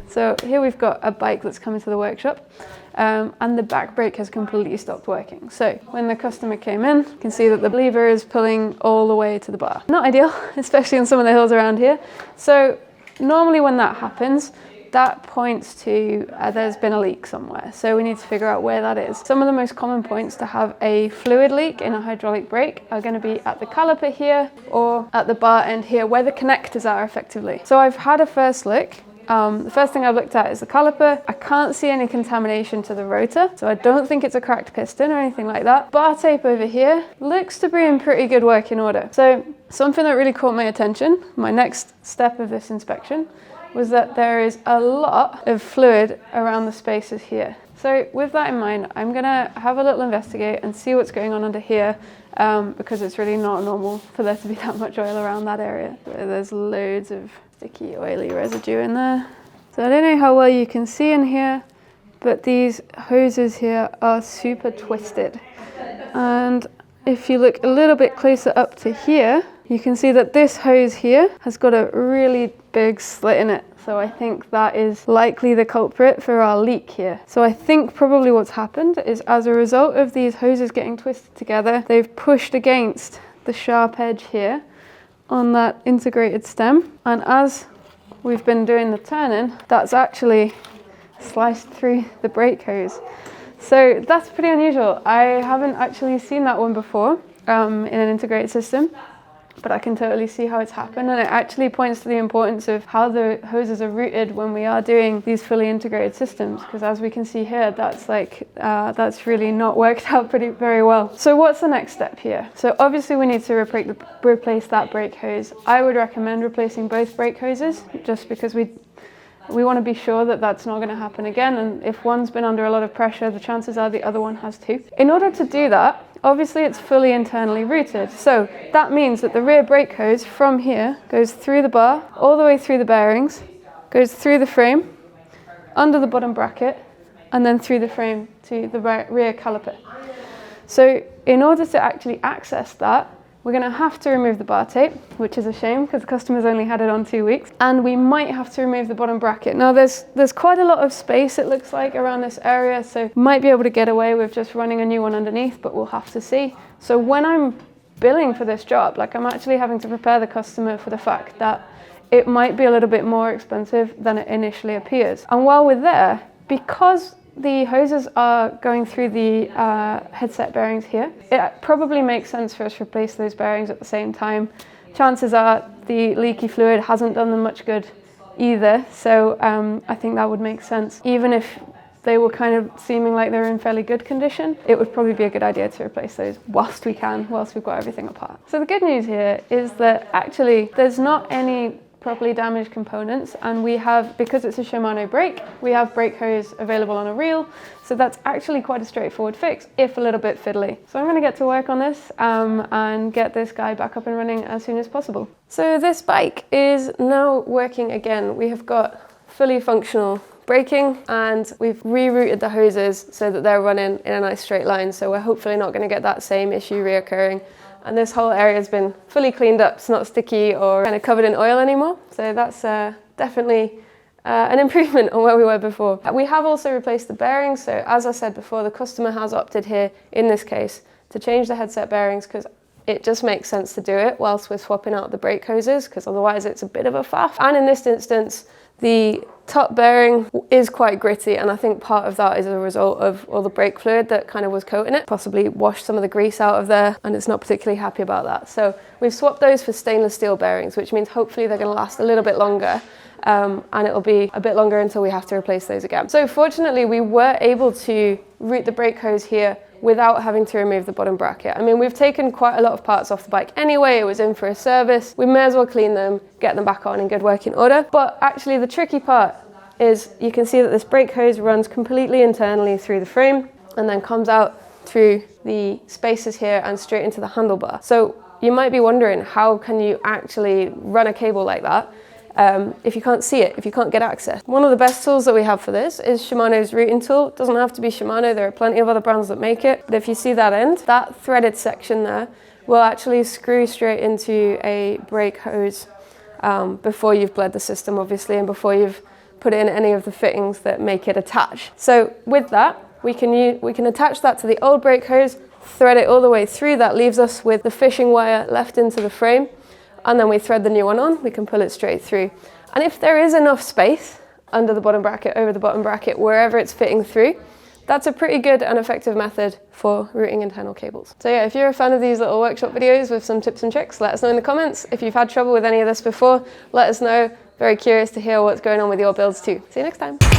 So here we've got a bike that's come into the workshop, and the back brake has completely stopped working. So when the customer came in, you can see that the lever is pulling all the way to the bar. Not ideal, especially on some of the hills around here. So normally when that happens, that points to there's been a leak somewhere. So we need to figure out where that is. Some of the most common points to have a fluid leak in a hydraulic brake are going to be at the caliper here or at the bar end here, where the connectors are effectively. So I've had a first look. The first thing I've looked at is the caliper. I can't see any contamination to the rotor, so I don't think it's a cracked piston or anything like that. Bar tape over here looks to be in pretty good working order. So something that really caught my attention, my next step of this inspection, was that there is a lot of fluid around the spaces here. So with that in mind, I'm gonna have a little investigate and see what's going on under here, because it's really not normal for there to be that much oil around that area. So there's loads of sticky, oily residue in there. So I don't know how well you can see in here, but these hoses here are super twisted. And if you look a little bit closer up to here, you can see that this hose here has got a really big slit in it. So I think that is likely the culprit for our leak here. So I think probably what's happened is, as a result of these hoses getting twisted together, they've pushed against the sharp edge here on that integrated stem. And as we've been doing the turning, that's actually sliced through the brake hose. So that's pretty unusual. I haven't actually seen that one before in an integrated system, but I can totally see how it's happened, and it actually points to the importance of how the hoses are routed when we are doing these fully integrated systems, because as we can see here, that's really not worked out very well. So what's the next step here? So obviously we need to replace that brake hose. I would recommend replacing both brake hoses, just because we want to be sure that that's not going to happen again, and if one's been under a lot of pressure, the chances are the other one has too. In order to do that, obviously it's fully internally routed. So that means that the rear brake hose from here goes through the bar, all the way through the bearings, goes through the frame, under the bottom bracket, and then through the frame to the rear caliper. So in order to actually access that, we're going to have to remove the bar tape, which is a shame because the customer's only had it on 2 weeks. And we might have to remove the bottom bracket. Now there's quite a lot of space, it looks like, around this area, so might be able to get away with just running a new one underneath, but we'll have to see. So when I'm billing for this job, like, I'm actually having to prepare the customer for the fact that it might be a little bit more expensive than it initially appears. And while we're there, because the hoses are going through the headset bearings here, it probably makes sense for us to replace those bearings at the same time. Chances are the leaky fluid hasn't done them much good either, so I think that would make sense. Even if they were kind of seeming like they're in fairly good condition, it would probably be a good idea to replace those whilst we've got everything apart. So the good news here is that actually there's not any properly damaged components, and we have, because it's a Shimano brake, we have brake hose available on a reel, so that's actually quite a straightforward fix, if a little bit fiddly. So I'm going to get to work on this and get this guy back up and running as soon as possible. So this bike is now working again. We have got fully functional braking, and we've rerouted the hoses so that they're running in a nice straight line, so we're hopefully not going to get that same issue reoccurring. And this whole area has been fully cleaned up. It's not sticky or kind of covered in oil anymore. So that's definitely an improvement on where we were before. We have also replaced the bearings. So as I said before, the customer has opted here, in this case, to change the headset bearings, because it just makes sense to do it whilst we're swapping out the brake hoses, because otherwise it's a bit of a faff. And in this instance, the top bearing is quite gritty, and I think part of that is a result of all the brake fluid that kind of was coating it, possibly washed some of the grease out of there, and it's not particularly happy about that. So we've swapped those for stainless steel bearings, which means hopefully they're going to last a little bit longer, and it'll be a bit longer until we have to replace those again. So fortunately we were able to route the brake hose here without having to remove the bottom bracket. I mean, we've taken quite a lot of parts off the bike anyway. It was in for a service. We may as well clean them, get them back on in good working order. But actually the tricky part is, you can see that this brake hose runs completely internally through the frame and then comes out through the spaces here and straight into the handlebar. So you might be wondering, how can you actually run a cable like that if you can't see it, if you can't get access? One of the best tools that we have for this is Shimano's routing tool. It doesn't have to be Shimano, there are plenty of other brands that make it. But if you see that end, that threaded section there will actually screw straight into a brake hose before you've bled the system, obviously, and before you've put in any of the fittings that make it attach. So with that, we can attach that to the old brake hose, thread it all the way through. That leaves us with the fishing wire left into the frame, and then we thread the new one on. We can pull it straight through. And if there is enough space under the bottom bracket, over the bottom bracket, wherever it's fitting through, that's a pretty good and effective method for routing internal cables. So yeah, if you're a fan of these little workshop videos with some tips and tricks, let us know in the comments. If you've had trouble with any of this before, let us know. Very curious to hear what's going on with your builds too. See you next time.